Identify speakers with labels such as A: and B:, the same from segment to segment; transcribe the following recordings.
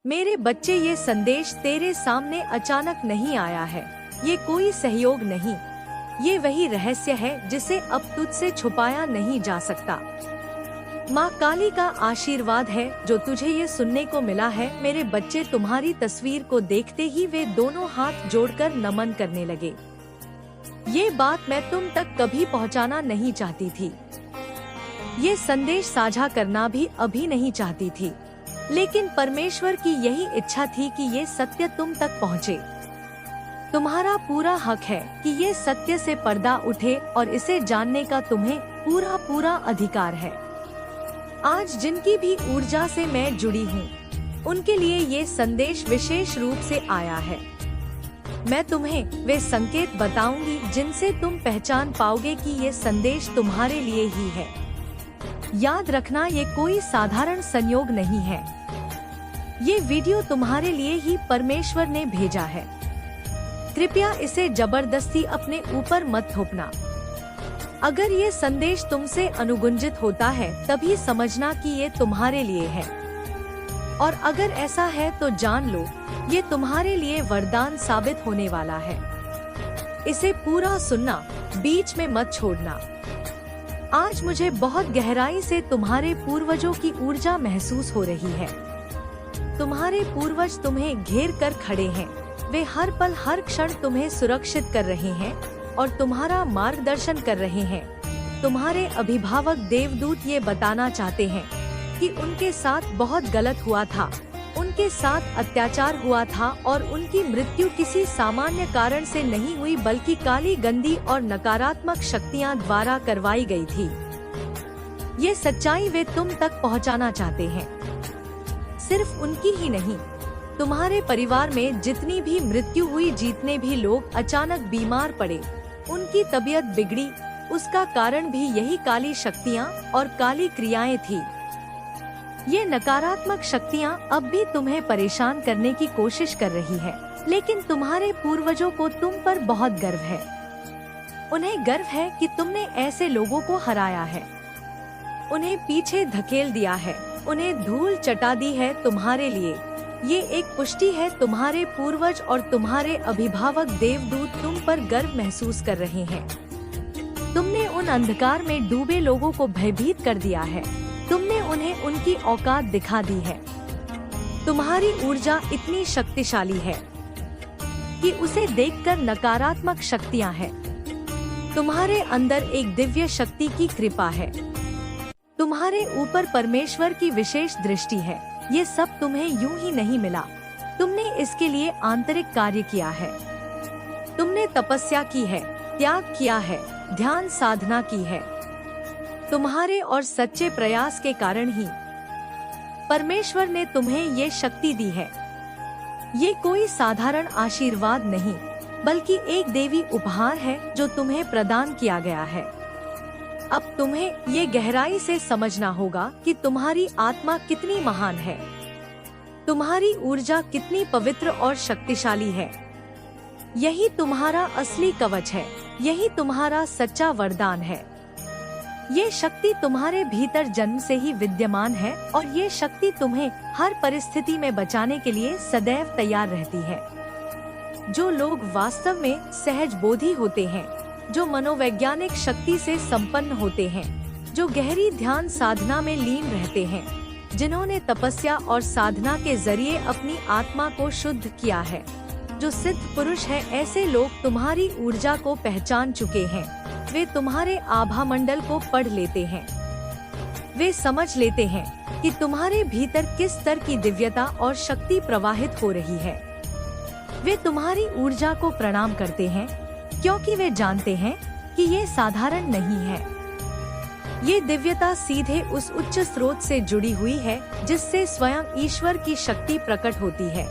A: मेरे बच्चे, ये संदेश तेरे सामने अचानक नहीं आया है। ये कोई सहयोग नहीं, ये वही रहस्य है जिसे अब तुझसे छुपाया नहीं जा सकता। माँ काली का आशीर्वाद है जो तुझे ये सुनने को मिला है। मेरे बच्चे, तुम्हारी तस्वीर को देखते ही वे दोनों हाथ जोड़कर नमन करने लगे। ये बात मैं तुम तक कभी पहुँचाना नहीं चाहती थी, ये संदेश साझा करना भी अभी नहीं चाहती थी, लेकिन परमेश्वर की यही इच्छा थी कि ये सत्य तुम तक पहुँचे। तुम्हारा पूरा हक है कि ये सत्य से पर्दा उठे और इसे जानने का तुम्हें पूरा पूरा अधिकार है। आज जिनकी भी ऊर्जा से मैं जुड़ी हूँ, उनके लिए ये संदेश विशेष रूप से आया है। मैं तुम्हें वे संकेत बताऊंगी जिनसे तुम पहचान पाओगे कि ये संदेश तुम्हारे लिए ही है। याद रखना, ये कोई साधारण संयोग नहीं है। ये वीडियो तुम्हारे लिए ही परमेश्वर ने भेजा है। कृपया इसे जबरदस्ती अपने ऊपर मत थोपना। अगर ये संदेश तुमसे अनुगुंजित होता है, तभी समझना कि ये तुम्हारे लिए है, और अगर ऐसा है तो जान लो, ये तुम्हारे लिए वरदान साबित होने वाला है। इसे पूरा सुनना, बीच में मत छोड़ना। आज मुझे बहुत गहराई से तुम्हारे पूर्वजों की ऊर्जा महसूस हो रही है। तुम्हारे पूर्वज तुम्हें घेर कर खड़े हैं। वे हर पल हर क्षण तुम्हें सुरक्षित कर रहे हैं और तुम्हारा मार्गदर्शन कर रहे हैं। तुम्हारे अभिभावक देवदूत ये बताना चाहते हैं कि उनके साथ बहुत गलत हुआ था, उनके साथ अत्याचार हुआ था और उनकी मृत्यु किसी सामान्य कारण से नहीं हुई, बल्कि काली, गंदी और नकारात्मक शक्तियां द्वारा करवाई गई थी। ये सच्चाई वे तुम तक पहुंचाना चाहते हैं। सिर्फ उनकी ही नहीं, तुम्हारे परिवार में जितनी भी मृत्यु हुई, जितने भी लोग अचानक बीमार पड़े, उनकी तबीयत बिगड़ी, उसका कारण भी यही काली शक्तियाँ और काली क्रियाएं थी। ये नकारात्मक शक्तियाँ अब भी तुम्हें परेशान करने की कोशिश कर रही है, लेकिन तुम्हारे पूर्वजों को तुम पर बहुत गर्व है। उन्हें गर्व है कि तुमने ऐसे लोगों को हराया है, उन्हें पीछे धकेल दिया है, उन्हें धूल चटा दी है तुम्हारे लिए। ये एक पुष्टि है, तुम्हारे पूर्वज और तुम्हारे अभिभावक देवदूत तुम पर गर्व महसूस कर रहे हैं। तुमने उन अंधकार में डूबे लोगों को भयभीत कर दिया है, तुमने उन्हें उनकी औकात दिखा दी है। तुम्हारी ऊर्जा इतनी शक्तिशाली है कि उसे देखकर नकारात्मक शक्तियां हैं। तुम्हारे अंदर एक दिव्य शक्ति की कृपा है, तुम्हारे ऊपर परमेश्वर की विशेष दृष्टि है। ये सब तुम्हें यूं ही नहीं मिला, तुमने इसके लिए आंतरिक कार्य किया है। तुमने तपस्या की है, त्याग किया है, ध्यान साधना की है। तुम्हारे और सच्चे प्रयास के कारण ही परमेश्वर ने तुम्हें ये शक्ति दी है। ये कोई साधारण आशीर्वाद नहीं, बल्कि एक देवी उपहार है जो तुम्हें प्रदान किया गया है। अब तुम्हें ये गहराई से समझना होगा कि तुम्हारी आत्मा कितनी महान है, तुम्हारी ऊर्जा कितनी पवित्र और शक्तिशाली है। यही तुम्हारा असली कवच है, यही तुम्हारा सच्चा वरदान है। ये शक्ति तुम्हारे भीतर जन्म से ही विद्यमान है और ये शक्ति तुम्हें हर परिस्थिति में बचाने के लिए सदैव तैयार रहती है। जो लोग वास्तव में सहज बोधी होते हैं, जो मनोवैज्ञानिक शक्ति से संपन्न होते हैं, जो गहरी ध्यान साधना में लीन रहते हैं, जिन्होंने तपस्या और साधना के जरिए अपनी आत्मा को शुद्ध किया है, जो सिद्ध पुरुष हैं, ऐसे लोग तुम्हारी ऊर्जा को पहचान चुके हैं। वे तुम्हारे आभा मंडल को पढ़ लेते हैं, वे समझ लेते हैं कि तुम्हारे भीतर किस स्तर की दिव्यता और शक्ति प्रवाहित हो रही है। वे तुम्हारी ऊर्जा को प्रणाम करते हैं, क्योंकि वे जानते हैं कि ये साधारण नहीं है। ये दिव्यता सीधे उस उच्च स्रोत से जुड़ी हुई है जिससे स्वयं ईश्वर की शक्ति प्रकट होती है।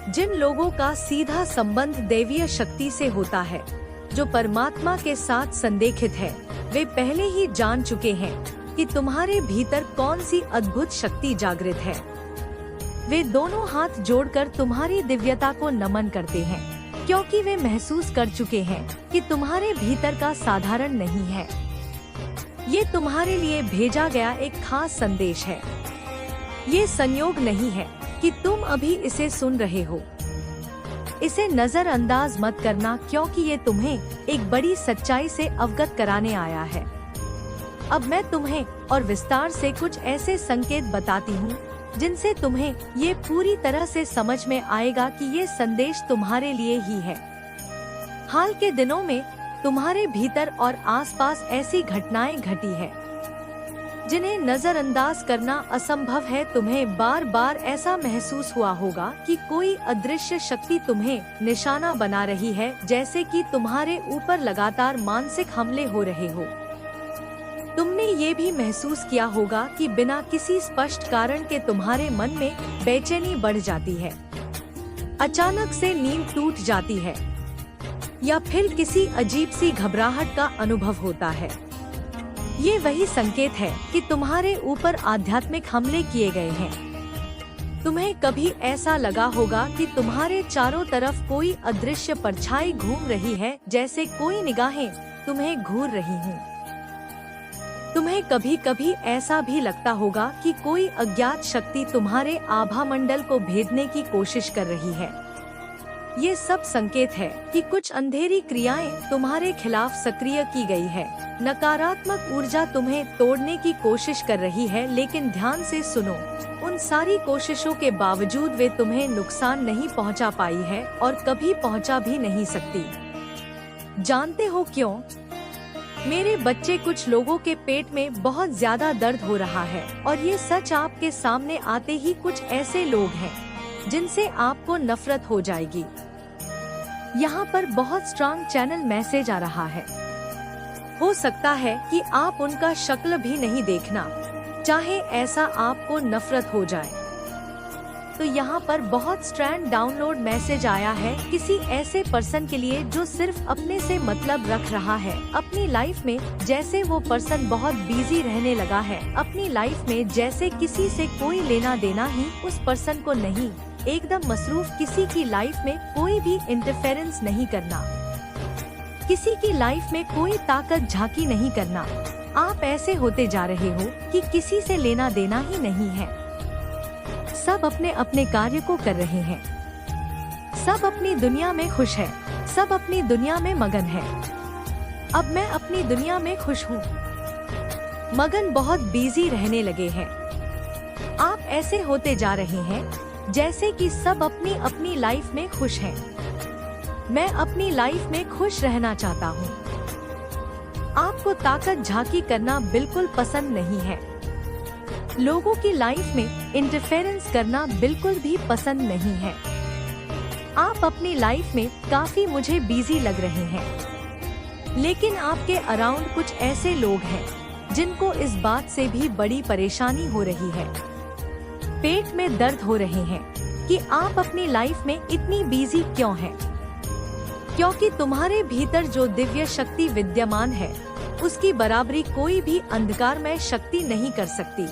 A: जिन लोगों का सीधा संबंध दैवीय शक्ति से होता है, जो परमात्मा के साथ संरेखित है, वे पहले ही जान चुके हैं कि तुम्हारे भीतर कौन सी अद्भुत शक्ति जागृत है। वे दोनों हाथ जोड़कर तुम्हारी दिव्यता को नमन करते हैं, क्योंकि वे महसूस कर चुके हैं कि तुम्हारे भीतर का साधारण नहीं है। ये तुम्हारे लिए भेजा गया एक खास संदेश है। ये संयोग नहीं है, कि तुम अभी इसे सुन रहे हो। इसे नजरअंदाज मत करना, क्योंकि ये तुम्हें एक बड़ी सच्चाई से अवगत कराने आया है। अब मैं तुम्हें और विस्तार से कुछ ऐसे संकेत बताती हूँ जिनसे तुम्हें ये पूरी तरह से समझ में आएगा कि ये संदेश तुम्हारे लिए ही है। हाल के दिनों में तुम्हारे भीतर और आसपास ऐसी घटनाएं घटी है जिन्हें नजरअंदाज करना असंभव है। तुम्हें बार बार ऐसा महसूस हुआ होगा कि कोई अदृश्य शक्ति तुम्हें निशाना बना रही है, जैसे कि तुम्हारे ऊपर लगातार मानसिक हमले हो रहे हो। तुमने ये भी महसूस किया होगा कि बिना किसी स्पष्ट कारण के तुम्हारे मन में बेचैनी बढ़ जाती है, अचानक से नींद टूट जाती है या फिर किसी अजीब सी घबराहट का अनुभव होता है। ये वही संकेत है कि तुम्हारे ऊपर आध्यात्मिक हमले किए गए हैं। तुम्हें कभी ऐसा लगा होगा कि तुम्हारे चारों तरफ कोई अदृश्य परछाई घूम रही है, जैसे कोई निगाहें तुम्हें घूर रही हों। तुम्हें कभी कभी ऐसा भी लगता होगा कि कोई अज्ञात शक्ति तुम्हारे आभा मंडल को भेदने की कोशिश कर रही है। ये सब संकेत है कि कुछ अंधेरी क्रियाएं तुम्हारे खिलाफ सक्रिय की गई है। नकारात्मक ऊर्जा तुम्हें तोड़ने की कोशिश कर रही है, लेकिन ध्यान से सुनो, उन सारी कोशिशों के बावजूद वे तुम्हें नुकसान नहीं पहुंचा पाई है और कभी पहुंचा भी नहीं सकती। जानते हो क्यों? मेरे बच्चे, कुछ लोगों के पेट में बहुत ज्यादा दर्द हो रहा है और ये सच आपके सामने आते ही कुछ ऐसे लोग हैं जिनसे आपको नफरत हो जाएगी। यहाँ पर बहुत स्ट्रांग चैनल मैसेज आ रहा है। हो सकता है कि आप उनका शक्ल भी नहीं देखना चाहे, ऐसा आपको नफरत हो जाए। तो यहाँ पर बहुत स्ट्रैंड डाउनलोड मैसेज आया है किसी ऐसे पर्सन के लिए जो सिर्फ अपने से मतलब रख रहा है अपनी लाइफ में। जैसे वो पर्सन बहुत बिजी रहने लगा है अपनी लाइफ में, जैसे किसी से कोई लेना देना ही उस पर्सन को नहीं, एकदम मसरूफ, किसी की लाइफ में कोई भी इंटरफेरेंस नहीं करना, किसी की लाइफ में कोई ताकत झांकी नहीं करना। आप ऐसे होते जा रहे हो कि किसी से लेना देना ही नहीं है। सब अपने अपने कार्य को कर रहे हैं, सब अपनी दुनिया में खुश है, सब अपनी दुनिया में मगन है। अब मैं अपनी दुनिया में खुश हूँ, मगन, बहुत बिजी रहने लगे हैं। आप ऐसे होते जा रहे हैं जैसे कि सब अपनी अपनी लाइफ में खुश हैं। मैं अपनी लाइफ में खुश रहना चाहता हूँ। आपको ताकत झांकी करना बिल्कुल पसंद नहीं है। लोगों की लाइफ में इंटरफेरेंस करना बिल्कुल भी पसंद नहीं है। आप अपनी लाइफ में काफी मुझे बिजी लग रहे हैं, लेकिन आपके अराउंड कुछ ऐसे लोग हैं जिनको इस बात से भी बड़ी परेशानी हो रही है, पेट में दर्द हो रहे हैं कि आप अपनी लाइफ में इतनी बिजी क्यों हैं। क्योंकि तुम्हारे भीतर जो दिव्य शक्ति विद्यमान है उसकी बराबरी कोई भी अंधकारमय शक्ति नहीं कर सकती।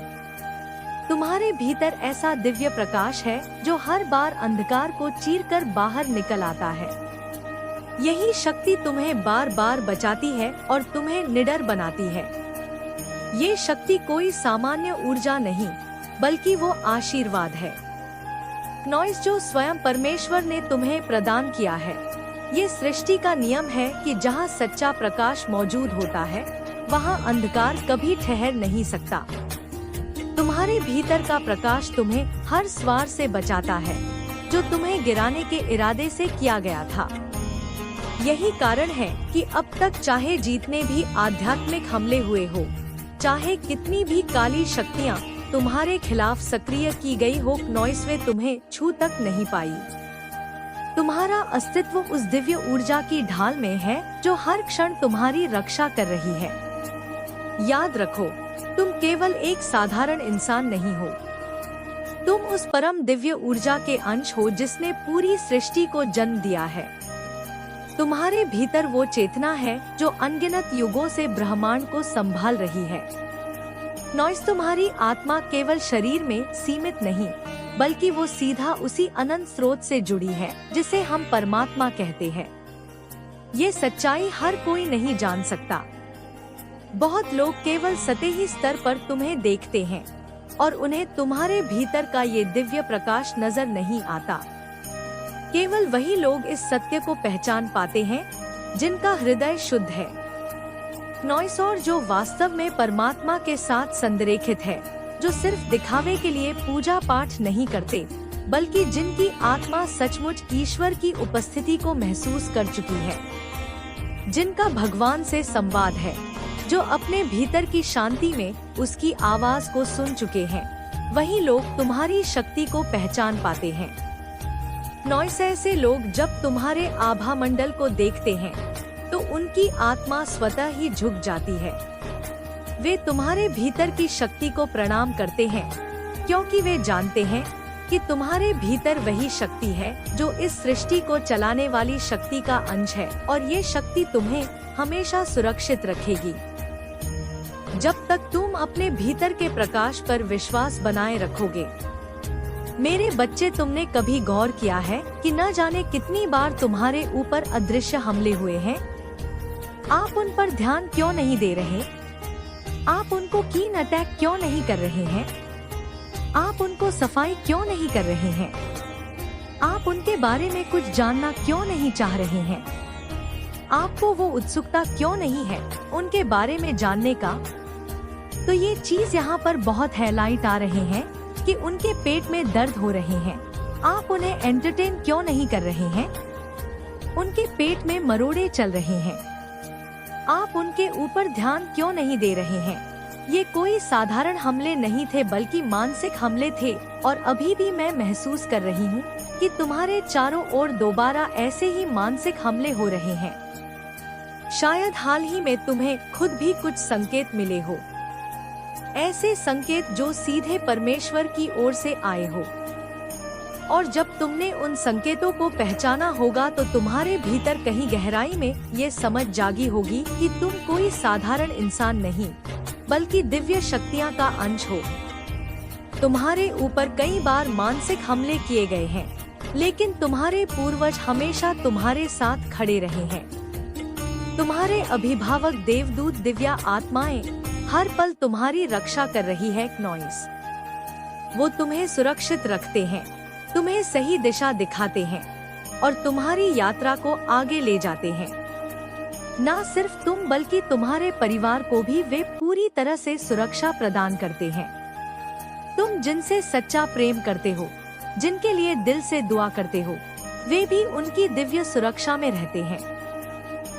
A: तुम्हारे भीतर ऐसा दिव्य प्रकाश है जो हर बार अंधकार को चीरकर बाहर निकल आता है। यही शक्ति तुम्हें बार बार बचाती है और तुम्हें निडर बनाती है। ये शक्ति कोई सामान्य ऊर्जा नहीं, बल्कि वो आशीर्वाद है, नॉइस जो स्वयं परमेश्वर ने तुम्हें प्रदान किया है। ये सृष्टि का नियम है कि जहाँ सच्चा प्रकाश मौजूद होता है वहाँ अंधकार कभी ठहर नहीं सकता। तुम्हारे भीतर का प्रकाश तुम्हें हर स्वार से बचाता है जो तुम्हें गिराने के इरादे से किया गया था। यही कारण है कि अब तक चाहे जितने भी आध्यात्मिक हमले हुए हो, चाहे कितनी भी काली शक्तियाँ तुम्हारे खिलाफ सक्रिय की गई हो, नॉइस वे तुम्हें छू तक नहीं पाई। तुम्हारा अस्तित्व उस दिव्य ऊर्जा की ढाल में है जो हर क्षण तुम्हारी रक्षा कर रही है। याद रखो, तुम केवल एक साधारण इंसान नहीं हो, तुम उस परम दिव्य ऊर्जा के अंश हो जिसने पूरी सृष्टि को जन्म दिया है। तुम्हारे भीतर वो चेतना है जो अनगिनत युगों से ब्रह्मांड को संभाल रही है। नॉइस, तुम्हारी आत्मा केवल शरीर में सीमित नहीं, बल्कि वो सीधा उसी अनंत स्रोत से जुड़ी है जिसे हम परमात्मा कहते हैं। ये सच्चाई हर कोई नहीं जान सकता। बहुत लोग केवल सतही स्तर पर तुम्हें देखते हैं, और उन्हें तुम्हारे भीतर का ये दिव्य प्रकाश नजर नहीं आता। केवल वही लोग इस सत्य को पहचान पाते हैं जिनका हृदय शुद्ध है। नॉइसौर जो वास्तव में परमात्मा के साथ संरेखित है, जो सिर्फ दिखावे के लिए पूजा पाठ नहीं करते, बल्कि जिनकी आत्मा सचमुच ईश्वर की उपस्थिति को महसूस कर चुकी है, जिनका भगवान से संवाद है, जो अपने भीतर की शांति में उसकी आवाज को सुन चुके हैं, वही लोग तुम्हारी शक्ति को पहचान पाते हैं। नॉइस ऐसे लोग जब तुम्हारे आभा मंडल को देखते हैं तो उनकी आत्मा स्वतः ही झुक जाती है। वे तुम्हारे भीतर की शक्ति को प्रणाम करते हैं, क्योंकि वे जानते हैं कि तुम्हारे भीतर वही शक्ति है जो इस सृष्टि को चलाने वाली शक्ति का अंश है, और ये शक्ति तुम्हें हमेशा सुरक्षित रखेगी। जब तक तुम अपने भीतर के प्रकाश पर विश्वास बनाए रखोगे। मेरे बच्चे, तुमने कभी गौर किया है कि न जाने कितनी बार तुम्हारे ऊपर अदृश्य हमले हुए हैं? आप उन पर ध्यान क्यों नहीं दे रहे? आप उनको कीन अटैक क्यों नहीं कर रहे हैं? आप उनको सफाई क्यों नहीं कर रहे हैं? आप उनके बारे में कुछ जानना क्यों नहीं चाह रहे हैं? आपको वो उत्सुकता क्यों नहीं है उनके बारे में जानने का? तो ये चीज यहाँ पर बहुत हाईलाइट आ रहे हैं कि उनके पेट में दर्द हो रहे हैं। आप उन्हें एंटरटेन क्यों नहीं कर रहे हैं? उनके पेट में मरोड़े चल रहे हैं। आप उनके ऊपर ध्यान क्यों नहीं दे रहे हैं? ये कोई साधारण हमले नहीं थे, बल्कि मानसिक हमले थे, और अभी भी मैं महसूस कर रही हूँ कि तुम्हारे चारों ओर दोबारा ऐसे ही मानसिक हमले हो रहे हैं। शायद हाल ही में तुम्हें खुद भी कुछ संकेत मिले हो, ऐसे संकेत जो सीधे परमेश्वर की ओर से आए हो। और जब तुमने उन संकेतों को पहचाना होगा तो तुम्हारे भीतर कहीं गहराई में ये समझ जागी होगी कि तुम कोई साधारण इंसान नहीं, बल्कि दिव्य शक्तियाँ का अंश हो। तुम्हारे ऊपर कई बार मानसिक हमले किए गए हैं, लेकिन तुम्हारे पूर्वज हमेशा तुम्हारे साथ खड़े रहे हैं। तुम्हारे अभिभावक देवदूत दिव्या आत्माएं हर पल तुम्हारी रक्षा कर रही है। नॉइस, वो तुम्हें सुरक्षित रखते हैं, तुम्हें सही दिशा दिखाते हैं और तुम्हारी यात्रा को आगे ले जाते हैं। न सिर्फ तुम बल्कि तुम्हारे परिवार को भी वे पूरी तरह से सुरक्षा प्रदान करते हैं। तुम जिनसे सच्चा प्रेम करते हो, जिनके लिए दिल से दुआ करते हो, वे भी उनकी दिव्य सुरक्षा में रहते हैं।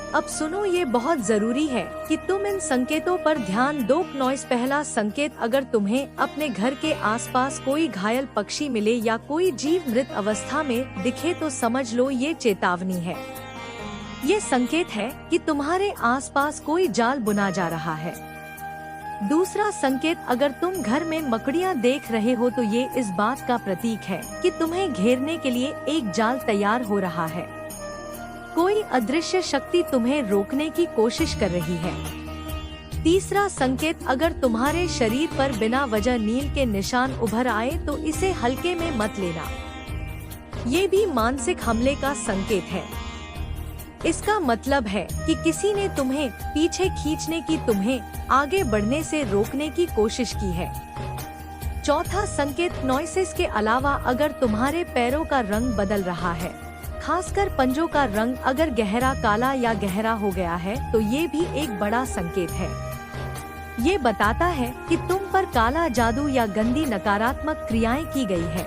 A: अब सुनो, ये बहुत जरूरी है कि तुम इन संकेतों पर ध्यान दो। नॉइस, पहला संकेत, अगर तुम्हें अपने घर के आसपास कोई घायल पक्षी मिले या कोई जीव मृत अवस्था में दिखे तो समझ लो ये चेतावनी है। ये संकेत है कि तुम्हारे आसपास कोई जाल बुना जा रहा है। दूसरा संकेत, अगर तुम घर में मकड़ियाँ देख रहे हो तो ये इस बात का प्रतीक है कि तुम्हें घेरने के लिए एक जाल तैयार हो रहा है। कोई अदृश्य शक्ति तुम्हें रोकने की कोशिश कर रही है। तीसरा संकेत, अगर तुम्हारे शरीर पर बिना वजह नील के निशान उभर आए तो इसे हल्के में मत लेना। ये भी मानसिक हमले का संकेत है। इसका मतलब है कि किसी ने तुम्हें पीछे खींचने की, तुम्हें आगे बढ़ने से रोकने की कोशिश की है। चौथा संकेत, नॉइसेस के अलावा अगर तुम्हारे पैरों का रंग बदल रहा है, खासकर पंजों का रंग अगर गहरा काला या गहरा हो गया है, तो ये भी एक बड़ा संकेत है। ये बताता है कि तुम पर काला जादू या गंदी नकारात्मक क्रियाएं की गई है।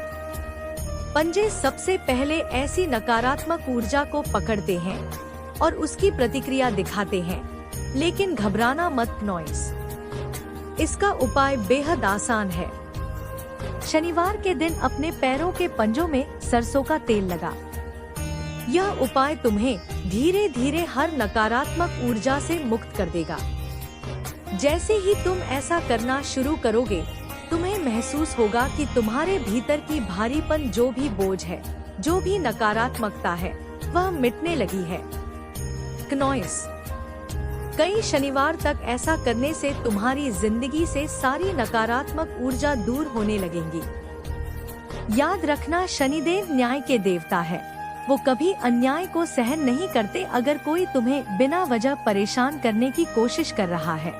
A: पंजे सबसे पहले ऐसी नकारात्मक ऊर्जा को पकड़ते हैं और उसकी प्रतिक्रिया दिखाते हैं, लेकिन घबराना मत नॉइस। इसका उपाय बेहद आसान है। शनिवार के दिन अपने पैरों के पंजों में सरसों का तेल लगा। यह उपाय तुम्हें धीरे धीरे हर नकारात्मक ऊर्जा से मुक्त कर देगा। जैसे ही तुम ऐसा करना शुरू करोगे, तुम्हें महसूस होगा कि तुम्हारे भीतर की भारीपन, जो भी बोझ है, जो भी नकारात्मकता है, वह मिटने लगी है। नॉइस, कई शनिवार तक ऐसा करने से तुम्हारी जिंदगी से सारी नकारात्मक ऊर्जा दूर होने लगेंगी। याद रखना, शनिदेव न्याय के देवता है। वो कभी अन्याय को सहन नहीं करते। अगर कोई तुम्हें बिना वजह परेशान करने की कोशिश कर रहा है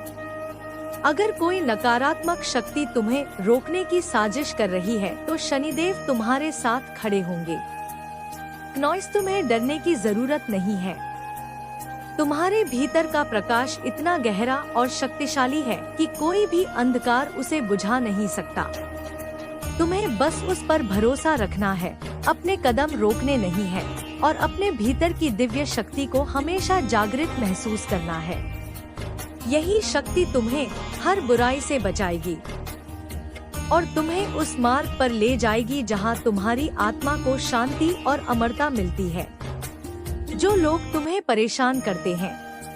A: अगर कोई नकारात्मक शक्ति तुम्हें रोकने की साजिश कर रही है तो शनिदेव तुम्हारे साथ खड़े होंगे। नॉइस, तुम्हें डरने की जरूरत नहीं है। तुम्हारे भीतर का प्रकाश इतना गहरा और शक्तिशाली है कि कोई भी अंधकार उसे बुझा नहीं सकता। तुम्हें बस उस पर भरोसा रखना है, अपने कदम रोकने नहीं है और अपने भीतर की दिव्य शक्ति को हमेशा जागृत महसूस करना है। यही शक्ति तुम्हें हर बुराई से बचाएगी और तुम्हें उस मार्ग पर ले जाएगी जहां तुम्हारी आत्मा को शांति और अमरता मिलती है। जो लोग तुम्हें परेशान करते हैं,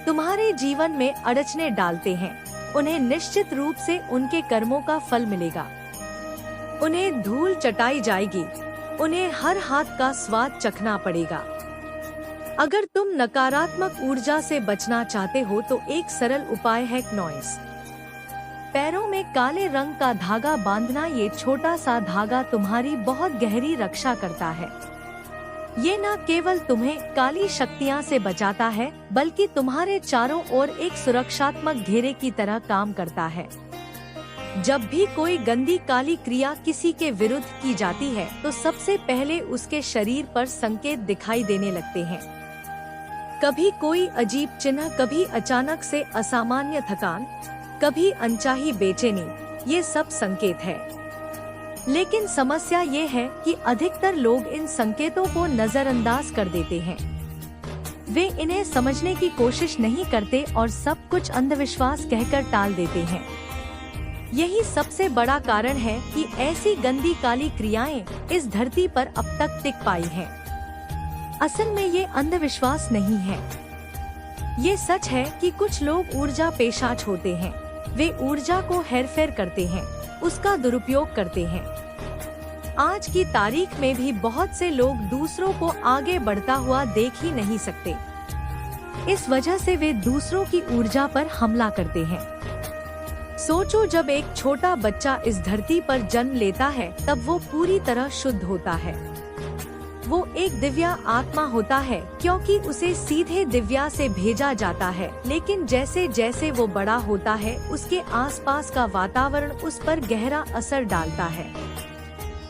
A: तुम्हारे जीवन में अड़चने डालते हैं, उन्हें निश्चित रूप से उनके कर्मों का फल मिलेगा। उन्हें धूल चटाई जाएगी, उन्हें हर हाथ का स्वाद चखना पड़ेगा। अगर तुम नकारात्मक ऊर्जा से बचना चाहते हो तो एक सरल उपाय है नॉइस। पैरों में काले रंग का धागा बांधना। ये छोटा सा धागा तुम्हारी बहुत गहरी रक्षा करता है। ये न केवल तुम्हें काली शक्तियाँ से बचाता है, बल्कि तुम्हारे चारों ओर एक सुरक्षात्मक घेरे की तरह काम करता है। जब भी कोई गंदी काली क्रिया किसी के विरुद्ध की जाती है तो सबसे पहले उसके शरीर पर संकेत दिखाई देने लगते हैं। कभी कोई अजीब चिन्ह, कभी अचानक से असामान्य थकान, कभी अनचाही बेचैनी। ये सब संकेत है। लेकिन समस्या ये है कि अधिकतर लोग इन संकेतों को नजरअंदाज कर देते हैं। वे इन्हें समझने की कोशिश नहीं करते और सब कुछ अंधविश्वास कहकर टाल देते हैं। यही सबसे बड़ा कारण है कि ऐसी गंदी काली क्रियाएं इस धरती पर अब तक टिक पाई हैं। असल में ये अंधविश्वास नहीं है। ये सच है कि कुछ लोग ऊर्जा पेशाच होते हैं। वे ऊर्जा को हेरफेर करते हैं, उसका दुरुपयोग करते हैं। आज की तारीख में भी बहुत से लोग दूसरों को आगे बढ़ता हुआ देख ही नहीं सकते। इस वजह से वे दूसरों की ऊर्जा पर हमला करते हैं। सोचो, जब एक छोटा बच्चा इस धरती पर जन्म लेता है तब वो पूरी तरह शुद्ध होता है। वो एक दिव्या आत्मा होता है क्योंकि उसे सीधे दिव्या से भेजा जाता है। लेकिन जैसे जैसे वो बड़ा होता है उसके आसपास का वातावरण उस पर गहरा असर डालता है।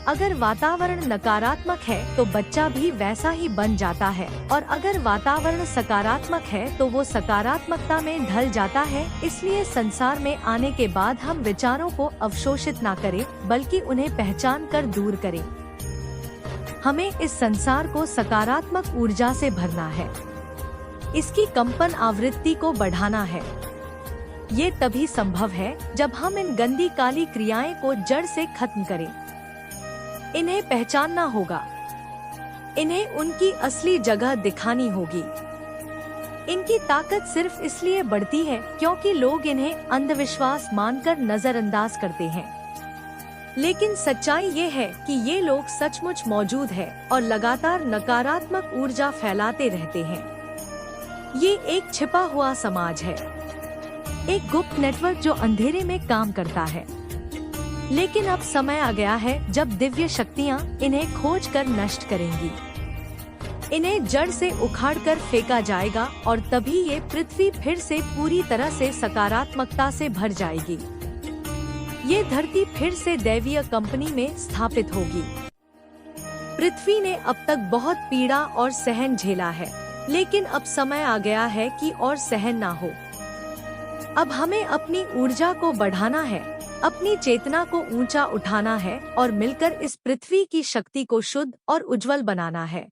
A: अगर वातावरण नकारात्मक है तो बच्चा भी वैसा ही बन जाता है और अगर वातावरण सकारात्मक है तो वो सकारात्मकता में ढल जाता है। इसलिए संसार में आने के बाद हम विचारों को अवशोषित ना करें, बल्कि उन्हें पहचान कर दूर करें। हमें इस संसार को सकारात्मक ऊर्जा से भरना है, इसकी कंपन आवृत्ति को बढ़ाना है। ये तभी संभव है जब हम इन गंदी काली क्रियाएं को जड़ से खत्म करें। इन्हें पहचानना होगा, इन्हें उनकी असली जगह दिखानी होगी। इनकी ताकत सिर्फ इसलिए बढ़ती है क्योंकि लोग इन्हें अंधविश्वास मानकर नजरअंदाज करते हैं। लेकिन सच्चाई ये है कि ये लोग सचमुच मौजूद है और लगातार नकारात्मक ऊर्जा फैलाते रहते हैं। ये एक छिपा हुआ समाज है, एक गुप्त नेटवर्क जो अंधेरे में काम करता है। लेकिन अब समय आ गया है जब दिव्य शक्तियाँ इन्हें खोज कर नष्ट करेंगी। इन्हें जड़ से उखाड़कर फेंका जाएगा और तभी ये पृथ्वी फिर से पूरी तरह से सकारात्मकता से भर जाएगी। ये धरती फिर से दैवीय कंपनी में स्थापित होगी। पृथ्वी ने अब तक बहुत पीड़ा और सहन झेला है, लेकिन अब समय आ गया है कि और सहन ना हो। अब हमें अपनी ऊर्जा को बढ़ाना है, अपनी चेतना को ऊंचा उठाना है और मिलकर इस पृथ्वी की शक्ति को शुद्ध और उज्जवल बनाना है।